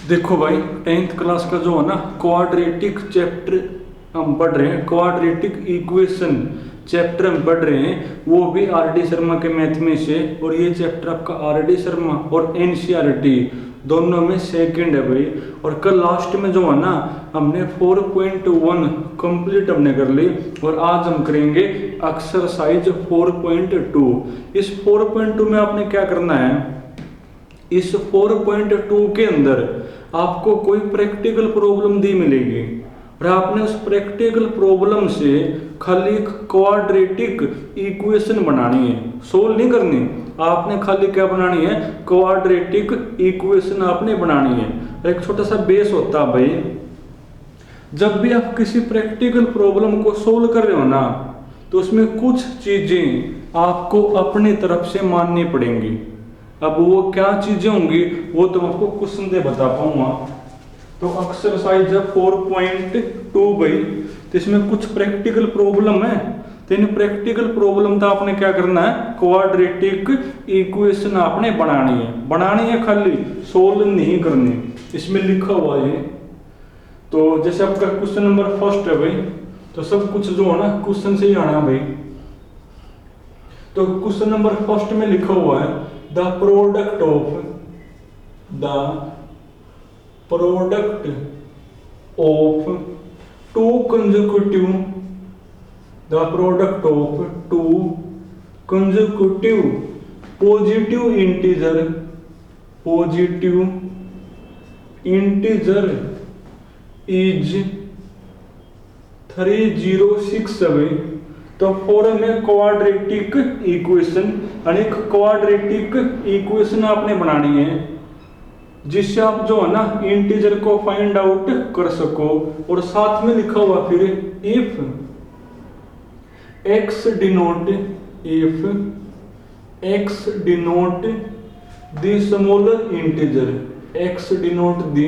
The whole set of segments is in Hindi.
देखो भाई, 10th क्लास का जो है ना क्वाड्रेटिक चैप्टर हम पढ़ रहे हैं, क्वाड्रेटिक इक्वेशन चैप्टर हम पढ़ रहे हैं, वो भी आर डी शर्मा के मैथ में से। और ये चैप्टर आपका आर डी शर्मा और एनसीईआरटी दोनों में सेकंड है भाई। और कल लास्ट में जो है ना हमने 4.1 कंप्लीट हमने कर ली, और आज हम करेंगे एक्सरसाइज 4.2। इस 4.2 में आपने क्या करना है, इस 4.2 के अंदर आपको कोई प्रैक्टिकल प्रॉब्लम दी मिलेगी, और आपने उस प्रैक्टिकल प्रॉब्लम से खाली एक क्वाड्रेटिक इक्वेशन बनानी है, सोल्व नहीं करनी। आपने खाली क्या बनानी है, क्वाड्रेटिक इक्वेशन आपने बनानी है। एक छोटा सा बेस होता है भाई, जब भी आप किसी प्रैक्टिकल प्रॉब्लम को सोल्व कर रहे हो ना, तो उसमें कुछ चीजें आपको अपनी तरफ से माननी पड़ेंगी। अब वो क्या चीजें होंगी वो तो आपको क्वेश्चन दे बता पाऊंगा। तो एक्सरसाइज 4.2 भाई, तो इसमें कुछ प्रैक्टिकल प्रॉब्लम है। तो इन प्रैक्टिकल प्रॉब्लम का आपने क्या करना है, क्वाड्रेटिक इक्वेशन आपने बनानी है, खाली सोल्व नहीं करनी। इसमें लिखा हुआ है। तो जैसे आपका क्वेश्चन नंबर फर्स्ट है भाई, तो सब कुछ जो है ना क्वेश्चन से ही आना भाई। तो क्वेश्चन नंबर फर्स्ट में लिखा हुआ है the product of to consecutive positive integer is 306। तो फॉर्म है क्वाड्रेटिक इक्वेशन, यानी क्वाड्रेटिक इक्वेशन आपने बनानी है जिससे आप जो है ना इंटीजर को फाइंड आउट कर सको। और साथ में लिखा हुआ फिर if x denote the smaller integer, x denote the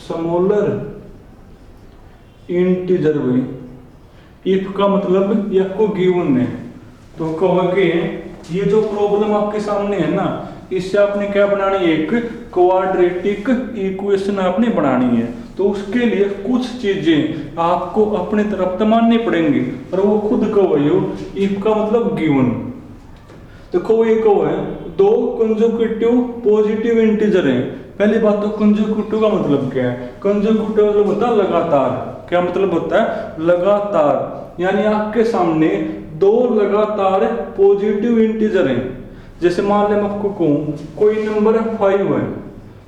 smaller integer भाई। इफ का मतलब ये आपको गिवन है, तो कहो कि ये जो प्रॉब्लम आपके सामने है ना, इससे आपने क्या बनानी है, एक क्वाड्रेटिक इक्वेशन आपने बनानी है। तो उसके लिए कुछ चीजें आपको अपनी तरफ तो माननी पड़ेंगी, और वो खुद कहो यो। इफ का मतलब गिवन। देखो ये कहो है दो कंसेक्यूटिव पॉजिटिव इंटीजर है। पहली बात तो कंसेक्यूटिव का मतलब क्या है, कंसेक्यूटिव मतलब होता है लगातार। क्या मतलब होता है, लगातार, यानी आपके सामने दो लगातार पॉजिटिव इंटीजर हैं। जैसे मान लें मैं आपको कहूं कोई नंबर 5 है,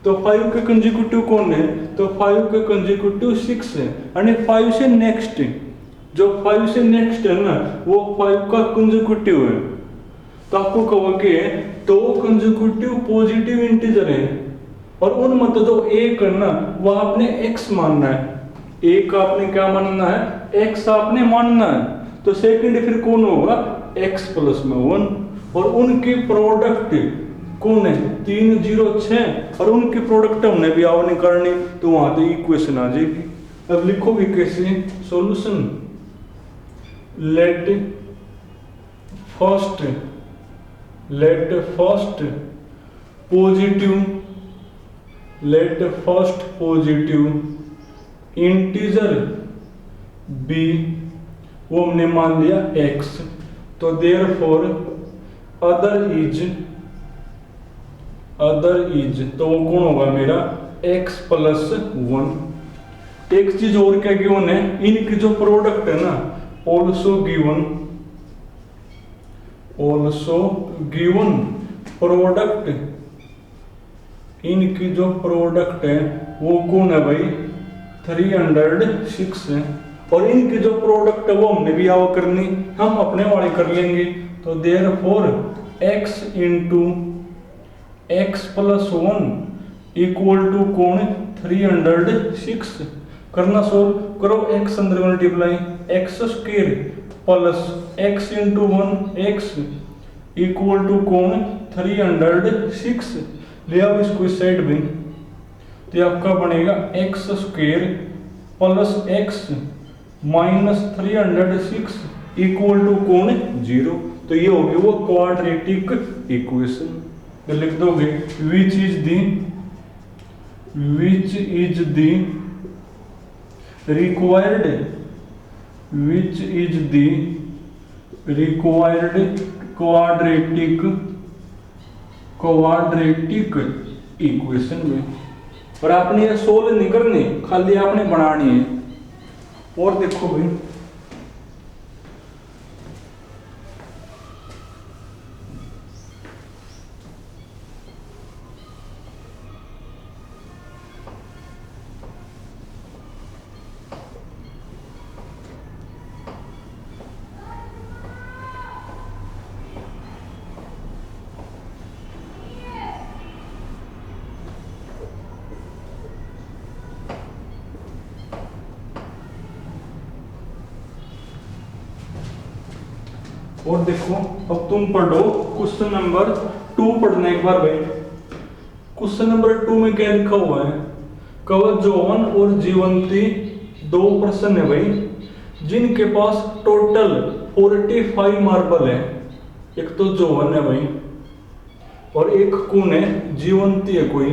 तो 5 के कंसेक्यूटिव कौन है, तो 5 के कंसेक्यूटिव 6 है, यानी 5 से नेक्स्ट, जो 5 से नेक्स्ट है ना वो 5 का कंसेक्यूटिव है। तो आपको कहोगे दो कंसेक्यूटिव पॉजिटिव इंटीजर है, और उन मतलब जो एक है ना वो आपने x मानना है, एक आपने क्या मानना है, x आपने मानना है। तो सेकंड फिर कौन होगा, x प्लस में 1, और उनकी प्रोडक्ट कौन है 3 0 6, और उनकी प्रोडक्ट हमने भी आवनी करनी, तो वहां तो इक्वेशन आ जाएगी। अब लिखोगे कैसे, solution let first positive integer b, वो हमने मान लिया x, तो देयरफॉर अदर इज, तो वो कौन होगा मेरा x प्लस 1। एक चीज और क्या गिवन है, इनकी जो प्रोडक्ट है ना ऑल्सो गिवन प्रोडक्ट, इनकी जो प्रोडक्ट है वो कौन है भाई 306 है, और इनकी जो प्रोडक्ट है वो हमने भी आवा करनी, हम अपने वाले कर लेंगे। तो therefore x into x plus 1 equal to कौन 306। करना सोल्व करो, x अंदर multiply x square plus x into 1 x equal to कौन 306। ले आओ इसको इस साइड में, तो आपका बनेगा x square plus x minus 306 equal to कौन 0। तो ये होगी वो क्वाड्रेटिक इक्वेशन। तो लिख दोगे which is the which is the required quadratic equation में। और आपने ये सोल्व नहीं करनी, खाली आपने बनानी है। और देखो भाई, और देखो अब तुम पढ़ो क्वेश्चन नंबर 2 पढ़ना एक बार भाई। क्वेश्चन नंबर 2 में क्या लिखा हुआ है? कवच जौहन और जीवंती 2 पर्सन है भाई, जिनके पास टोटल 45 मार्बल है। एक तो जौहन है भाई और एक कौन है? जीवंती है कोई।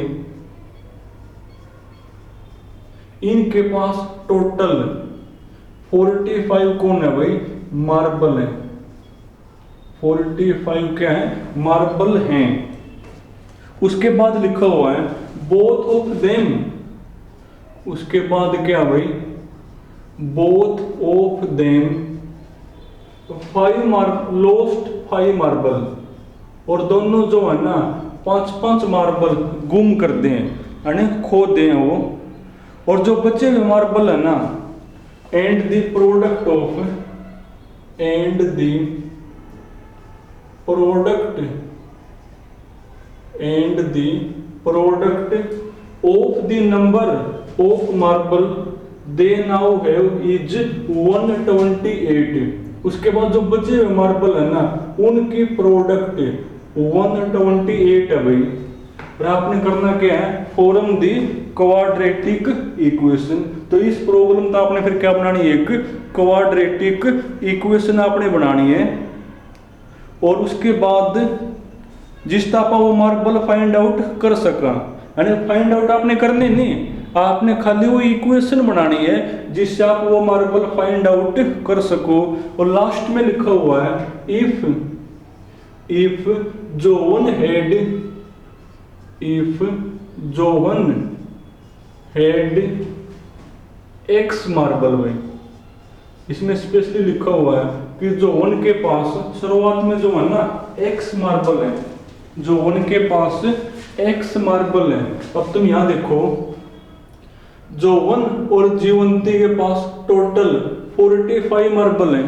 इनके पास टोटल 45 कौन है भाई? मार्बल है। 45 क्या है? मार्बल हैं। उसके बाद लिखा हुआ है बोथ ऑफ देम। उसके बाद क्या भाई? Both of them 5 marble. और दोनों जो है ना 5 मार्बल गुम कर दें यानी खो दें वो। और जो बचे हुए मार्बल है ना, and the product of the number of marble they now have is 128। उसके बाद जो बचे हुए मार्बल है ना, उनकी प्रोडक्ट 128 है भाई। और आपने करना क्या है? फॉर्म दी क्वाड्रेटिक इक्वेशन। तो इस प्रॉब्लम का आपने फिर क्या बनानी है? एक क्वाड्रेटिक इक्वेशन आपने बनानी है। और उसके बाद जिस तरह वो मार्बल फाइंड आउट कर सका, यानी फाइंड आउट आपने करने नहीं, आपने खाली वो इक्वेशन बनानी है जिससे आप वो मार्बल फाइंड आउट कर सको। और लास्ट में लिखा हुआ है if Johan had x marble भाई। इसमें स्पेशली लिखा हुआ है कि जोहन के पास शुरुआत में जो है ना एक्स मार्बल है, जोहन के पास एक्स मार्बल है। अब तुम यहां देखो, जोहन और जीवंती के पास टोटल 45 मार्बल है।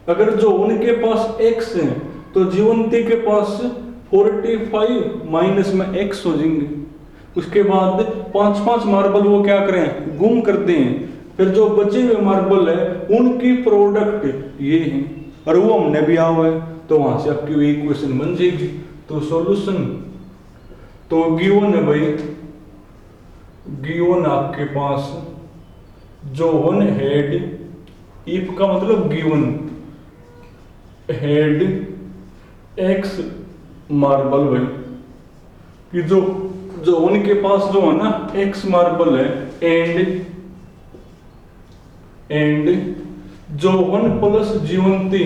अगर जोहन के पास एक्स है तो जीवंती के पास 45 माइनस में एक्स हो जाएंगे। उसके बाद 5 मार्बल वो क्या करें? गुम कर दें। फिर जो बचे हुए मार्बल है उनकी प्रोडक्ट ये है, और वो हमने भी हुआ है, तो वहां से आपकी वो इक्वेशन बन जाएगी। तो सॉल्यूशन तो गिवन है भाई, गिवन आपके पास जोहन हैड, इफ का मतलब गिवन हैड एक्स मार्बल भाई, कि जो उनके पास जो है ना एक्स मार्बल है। And Johan plus Jeevanti,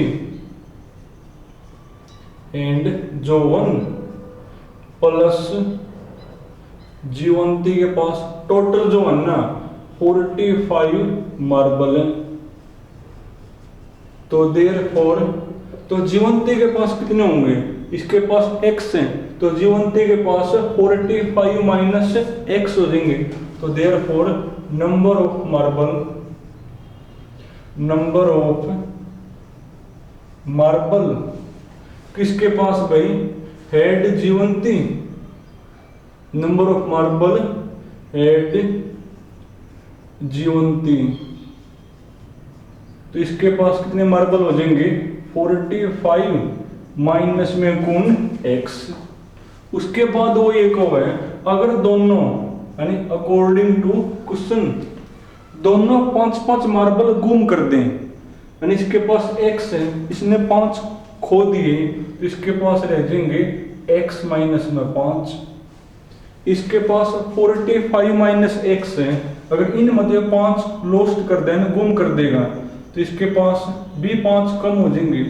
and Johan plus Jeevanti के पास टोटल जो है ना 45 मार्बल है। तो देयरफॉर तो जीवंती के पास कितने होंगे? इसके पास x है तो जीवंती के पास 45 माइनस x हो जाएंगे। तो देयरफॉर नंबर ऑफ मार्बल किसके पास भाई? Had Jeevanti, number of marble had Jeevanti. तो इसके पास कितने मार्बल हो जाएंगे? 45 माइनस में कौन? x। उसके बाद वो एक हुआ है, अगर दोनों यानी अकॉर्डिंग टू क्वेश्चन दोनों 5 मार्बल गुम कर दें, यानी इसके पास x है, इसने 5 खो दिए, तो इसके पास रह जाएंगे x माइनस में 5। इसके पास 45 माइनस एक्स है। अगर इन मध्य 5 लॉस्ट कर देना, गुम कर देगा, तो इसके पास भी 5 कम हो जाएंगे।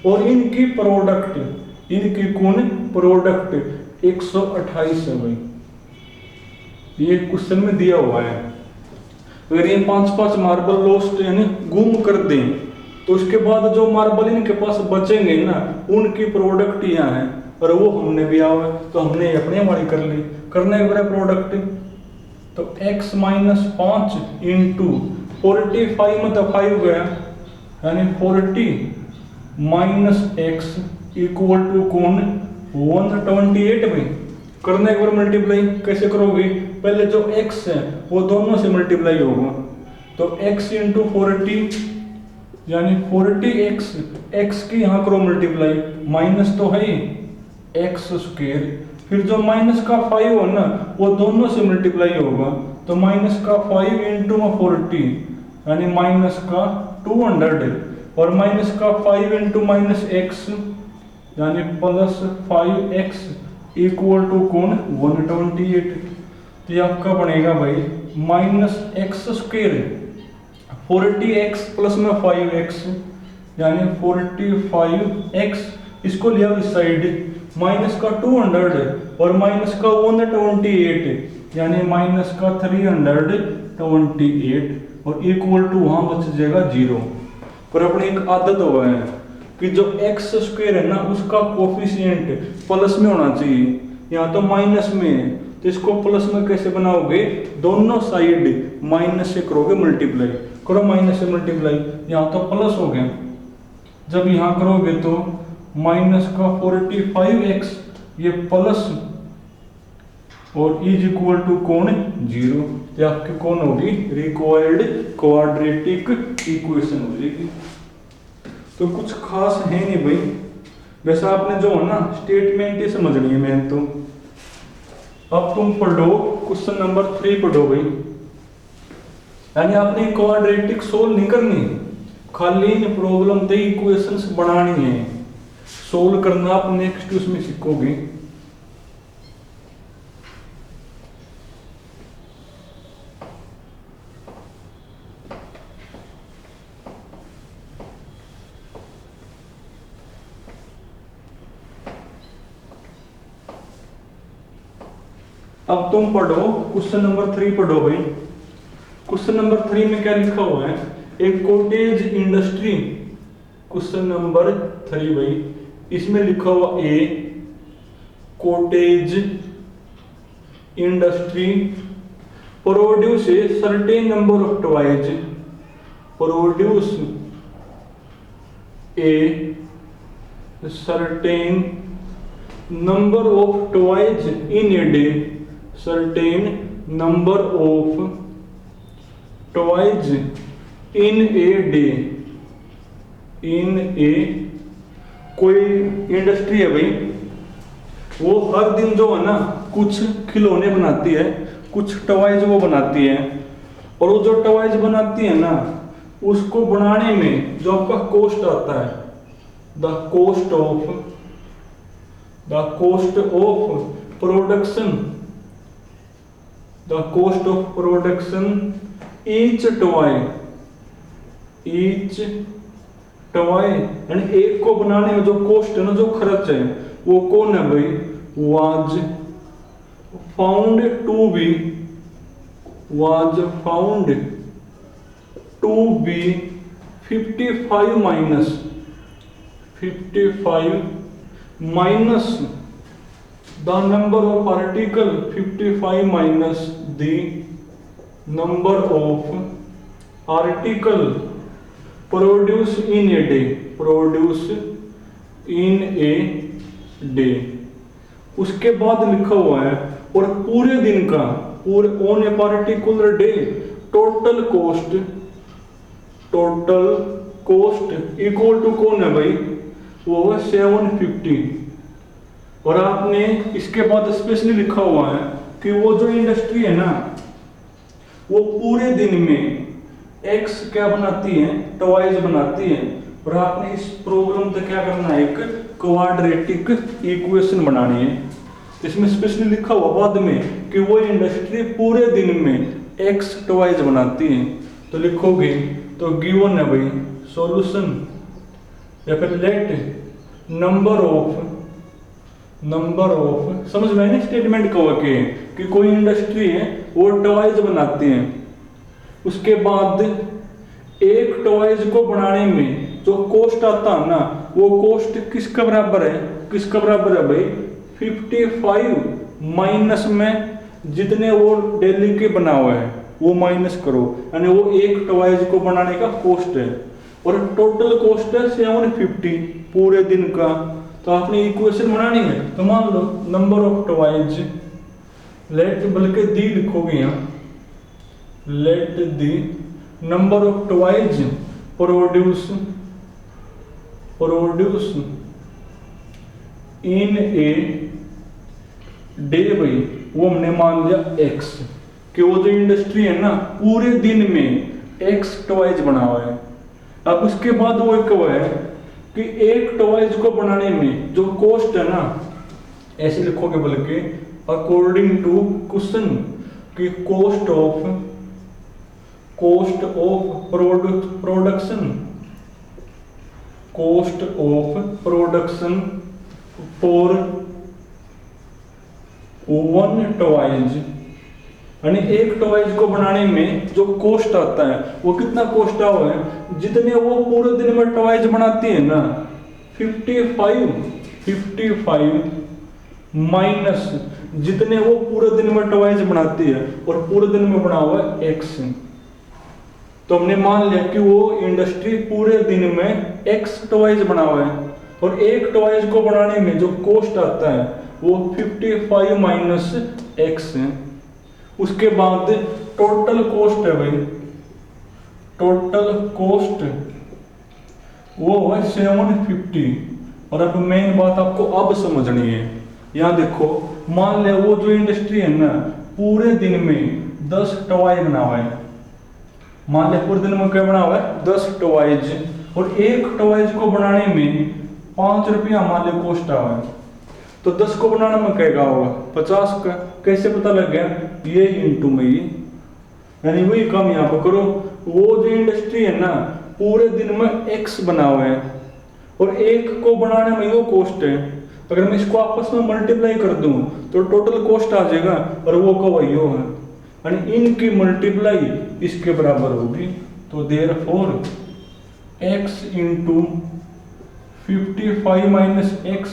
और इनकी प्रोडक्ट, इनकी कुल प्रोडक्ट 128 है भाई, ये क्वेश्चन में दिया हुआ है। अगर ये 5 मार्बल लॉस्ट यानी गुम कर दें, तो उसके बाद जो मार्बल इनके पास बचेंगे ना, उनकी प्रोडक्ट यहाँ है, और वो हमने भी आवा है, तो हमने अपने वाली कर ली। करने के प्रोडक्ट तो x माइनस 5 इंटू 45 मतलब 5 गया, यानी 40 माइनस एक्स इक्वल टू कौन 128 भाई। करने के बाद मल्टीप्लाई कैसे करोगे, पहले जो x है वो दोनों से मल्टीप्लाई होगा, तो x इंटू 40 यानी 40x, x की यहाँ करो मल्टीप्लाई, माइनस तो है एक्स स्क्वायर, फिर जो माइनस का 5 हो ना वो दोनों से मल्टीप्लाई होगा, तो माइनस का 5 इंटू 40 यानी माइनस का 200, और माइनस का 5 इंटू माइनस एक्स यानी प्लस 5x इक्वल टू कौन 128। तो ये आपका बनेगा भाई minus x square 40x plus में 5x यानी 45x, इसको लिया इस साइड, माइनस का 200 और माइनस का 128 यानी माइनस का 328, और इक्वल टू वहां बच जाएगा 0। पर अपनी एक आदत हुआ है कि जो एक्स स्क्वायर है ना उसका कोफिशिएंट प्लस में होना चाहिए, यहाँ तो माइनस में है, तो इसको प्लस में कैसे बनाओगे, दोनों साइड माइनस से करोगे मल्टीप्लाई, करो माइनस से मल्टीप्लाई, यहाँ तो प्लस हो गया, जब यहाँ करोगे तो माइनस का 45x ये प्लस और इज इक्वल टू कौन 0, तो आपकी कौन होगी रिक्वायर्ड क्वाड्रेटिक इक्वेशन हो जाएगी। तो कुछ खास है नहीं भाई, वैसे आपने जो है ना स्टेटमेंट ही समझनी है मैन। तो अब तुम पढ़ो क्वेश्चन नंबर 3 पढ़ो भाई, यानी आपने क्वाड्रेटिक सोल्व नहीं करनी, खाली इन प्रॉब्लम दे इक्वेशंस बनानी है, सोल्व करना आप नेक्स्ट उसमें सीखोगे। अब तुम पढ़ो क्वेश्चन नंबर 3 पढ़ो भाई। क्वेश्चन नंबर 3 में क्या लिखा हुआ है, एक कॉटेज इंडस्ट्री, क्वेश्चन नंबर 3 भाई, इसमें लिखा हुआ a cottage industry produce a certain number of toys, produce a certain number of toys in a day, certain number of toys in a day, in a, कोई इंडस्ट्री है भाई, वो हर दिन जो है ना कुछ खिलौने बनाती है, कुछ टॉयज वो बनाती है, और वो जो टॉयज बनाती है ना उसको बनाने में जो आपका कॉस्ट आता है, the cost of production, the cost of production each toy यानी एक को बनाने में जो कॉस्ट है ना, जो खर्च है, वो कौन है भाई, was found to be 55 minus the number of article, 55 minus the number of article produce in a day, उसके बाद लिखा हुआ है और पूरे दिन का, पूरे on a particular day total cost equal to कौन है भाई, वो है 750। और आपने इसके बाद स्पेशली लिखा हुआ है कि वो जो इंडस्ट्री है ना वो पूरे दिन में एक्स क्या बनाती है, टॉयज बनाती है, और आपने इस प्रॉब्लम से क्या करना है, एक क्वाड्रेटिक इक्वेशन बनानी है। इसमें स्पेशली लिखा हुआ बाद में कि वो इंडस्ट्री पूरे दिन में एक्स टॉयज बनाती है। तो लिखोगे तो गिवन है भाई सॉल्यूशन, या फिर लेट नंबर ऑफ समझ में नहीं स्टेटमेंट को कि कोई इंडस्ट्री है वो टॉयज बनाती है, उसके बाद एक टॉयज को बनाने में जो कॉस्ट आता है ना वो कॉस्ट किसका बराबर है भाई 55 माइनस में जितने वो डेली के बना हुआ है वो माइनस करो, यानी वो एक टॉयज को बनाने का कॉस्ट है और टोटल कॉस्ट है 750 पूरे दिन का। तो आपने इक्वेशन बनानी है तो मान लो नंबर ऑफ टॉयज लेट बल्कि दी लिखोगे यहाँ, let the number of toys produce in a day भाई वो हमने मान लिया x कि वो जो इंडस्ट्री है ना पूरे दिन में x टॉयज बना हुआ है। अब उसके बाद वो एक है कि एक टॉयज को बनाने में जो कॉस्ट है ना ऐसे लिखोगे बल्कि अकॉर्डिंग टू क्वेश्चन कि cost of production for one toys, यानी एक टॉयज को बनाने में जो कॉस्ट आता है वो कितना कॉस्ट हुआ है जितने वो पूरे दिन में टॉयज बनाती है ना 55 माइनस जितने वो पूरे दिन में टॉयज बनाती है और पूरे दिन में बना हुआ है x। तो हमने मान लिया कि वो इंडस्ट्री पूरे दिन में x टॉयज बना हुआ है और एक टॉयज को बनाने में जो कॉस्ट आता है वो 55 माइनस x है। उसके बाद टोटल कॉस्ट है भाई, टोटल कॉस्ट वो है 750। और अब मेन बात आपको अब समझनी है, यहाँ देखो मान लिया वो जो इंडस्ट्री है ना पूरे दिन में 10 टॉय बना हुआ है, मान लिया पूरे दिन में क्या बना हुआ है 10 टॉयज और एक टॉयज को बनाने में 5 रुपया मान लिया कॉस्ट आ हुआ है तो 10 को बनाने में क्या होगा 50 का। कैसे पता लग गया ये इंटू में ही, यानी वही काम यहाँ पर करो। वो जो इंडस्ट्री है ना पूरे दिन में x बना हुआ है और एक को बनाने में वो कॉस्ट है, अगर मैं इसको आपस में मल्टीप्लाई कर दूं तो टोटल कॉस्ट आ जाएगा और वो का वही है, यानी इनकी मल्टीप्लाई इसके बराबर होगी। तो therefore x into 55 minus x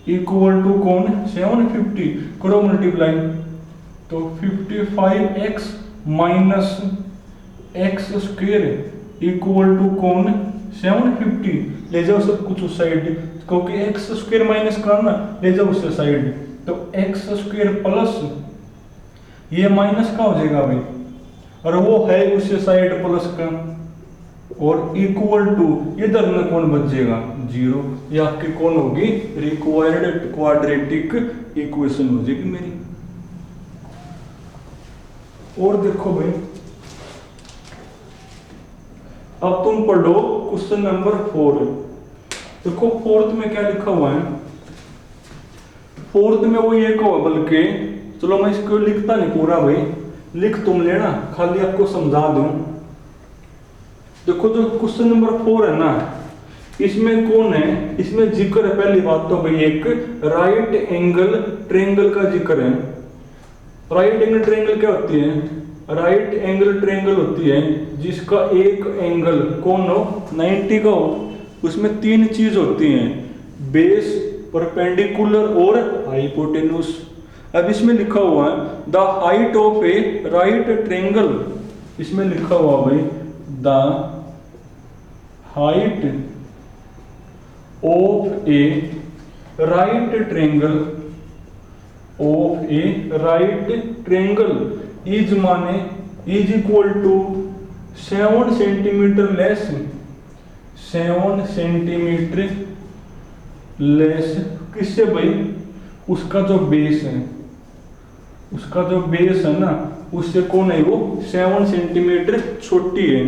equal to कौन 750 करो मल्टीप्लाई, तो 55x minus x square equal to कौन 750, ले जाओ सब कुछ उस साइड क्योंकि x स्क्वायर माइनस करना ले जाओ उस साइड, तो x स्क्वायर प्लस ये माइनस का हो जाएगा भाई और वो है उस साइड प्लस का और इक्वल टू इधर में कौन बच जाएगा 0, ये आपकी कौन होगी रिक्वायर्ड क्वाड्रेटिक इक्वेशन हो जाएगी मेरी। और देखो भाई अब तुम पढ़ो क्वेश्चन नंबर 4। देखो फोर्थ में क्या लिखा हुआ है, फोर्थ में वो ये कहो बल्कि चलो मैं इसको लिखता नहीं पूरा भाई, लिख तुम लेना खाली आपको समझा दूं। देखो जो क्वेश्चन नंबर 4 है ना इसमें कौन है, इसमें जिक्र है पहली बात तो भाई एक राइट एंगल ट्रायंगल का जिक्र है। राइट एंगल ट्रायंगल क्या होती है, राइट एंगल ट्रायंगल होती है जिसका एक एंगल कौन हो 90 का हो, उसमें 3 चीज होती हैं बेस परपेंडिकुलर और हाइपोटेन्यूस। अब इसमें लिखा हुआ है the height of a right triangle, इसमें लिखा हुआ भाई the height of a right triangle is माने is equal to 7 centimetre less 7 centimetre less किससे भाई, उसका जो बेस है, उसका जो बेस है ना उससे कौन है वो 7 सेंटीमीटर छोटी है।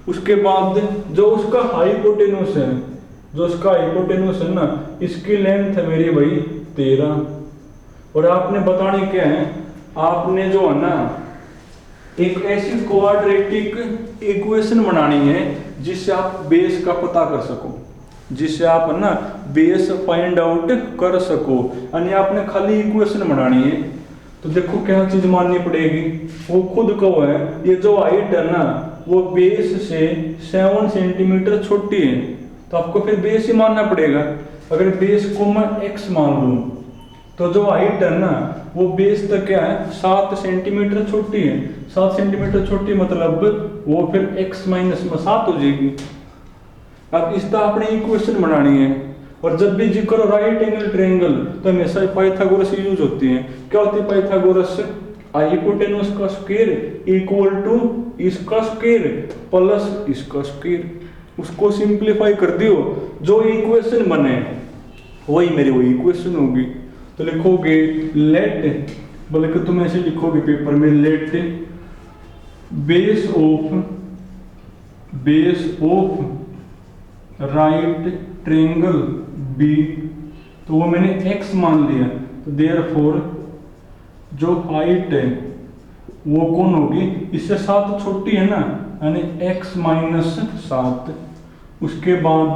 उसके बाद जो उसका हाइपोटेन्यूस है, जो उसका हाइपोटेन्यूस है ना इसकी लेंथ है मेरी भाई 13, और आपने बतानी क्या है, आपने जो है ना एक ऐसी क्वाड्रेटिक इक्वेशन बनानी है जिससे आप बेस का पता कर सको, जिससे आप है ना बेस फाइंड आउट कर सको। यानी आपने खाली इक्वेशन बनानी है तो देखो क्या चीज माननी पड़ेगी, वो खुद को है ये जो हाइट है ना वो बेस से 7 सेंटीमीटर छोटी है, तो आपको फिर बेस ही मानना पड़ेगा। अगर बेस को मैं x मान लूं तो जो हाइट है ना वो बेस तक क्या है 7 सेंटीमीटर छोटी है, 7 सेंटीमीटर छोटी मतलब वो फिर x माइनस में 7 हो जाएगी। अब इसका आपने इक्वेशन बनानी है, और जब भी जिक्र करो राइट एंगल ट्रायंगल तो हमेशा पाइथागोरस यूज होती है। क्या होती है पाइथागोरस? हाइपोटेन्यूस का स्क्वायर इक्वल टू इसका स्क्वायर प्लस इसका स्क्वायर। उसको सिंप्लीफाई कर दियो, जो इक्वेशन बने वही मेरी वही इक्वेशन होगी। तो लिखोगे लेट, बल्कि तुम ऐसे लिखोगे पेपर में, let base of right triangle B, तो वो मैंने x मान लिया, तो देयरफॉर जो हाइट है वो कौन होगी, इससे 7 छोटी है ना, यानी x माइनस 7। उसके बाद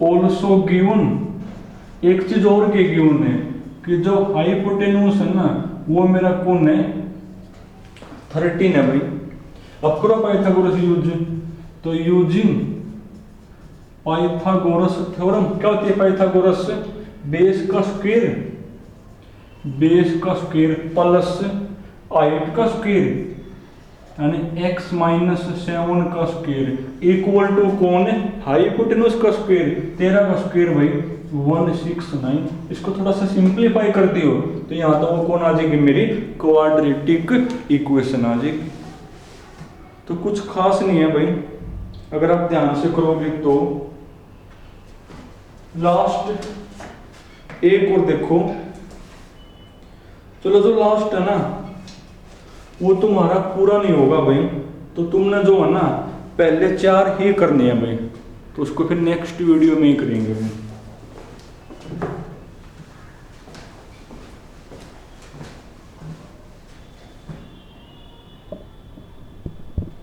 ऑल्सो गिवन, एक चीज और के गिवन है कि जो हाइपोटेन्यूस है ना वो मेरा कौन है 13 है भाई। अब करो पाइथागोरस यूज, तो यूजिंग पाइथागोरस थ्योरम, क्या होती है पाइथागोरस? बेस का स्क्वायर प्लस हाइट का स्क्वायर, यानी x माइनस 7 का स्क्वायर इक्वल टू कौन है? हाइपोटेन्यूस का स्क्वायर, 13 का स्क्वायर भाई 169। इसको थोड़ा सा सिंप्लीफाई कर दियो तो यहाँ तो वो कौन आ जाएगी, मेरी क्वाड्रेटिक इक्वेशन आ जाएगी। तो कुछ खास नहीं है भाई, अगर आप ध्यान से करोगे तो। लास्ट एक और देखो, चलो जो लास्ट है ना वो तुम्हारा पूरा नहीं होगा भाई, तो तुमने जो है ना पहले 4 ही करने हैं भाई, तो उसको फिर नेक्स्ट वीडियो में ही करेंगे भाई।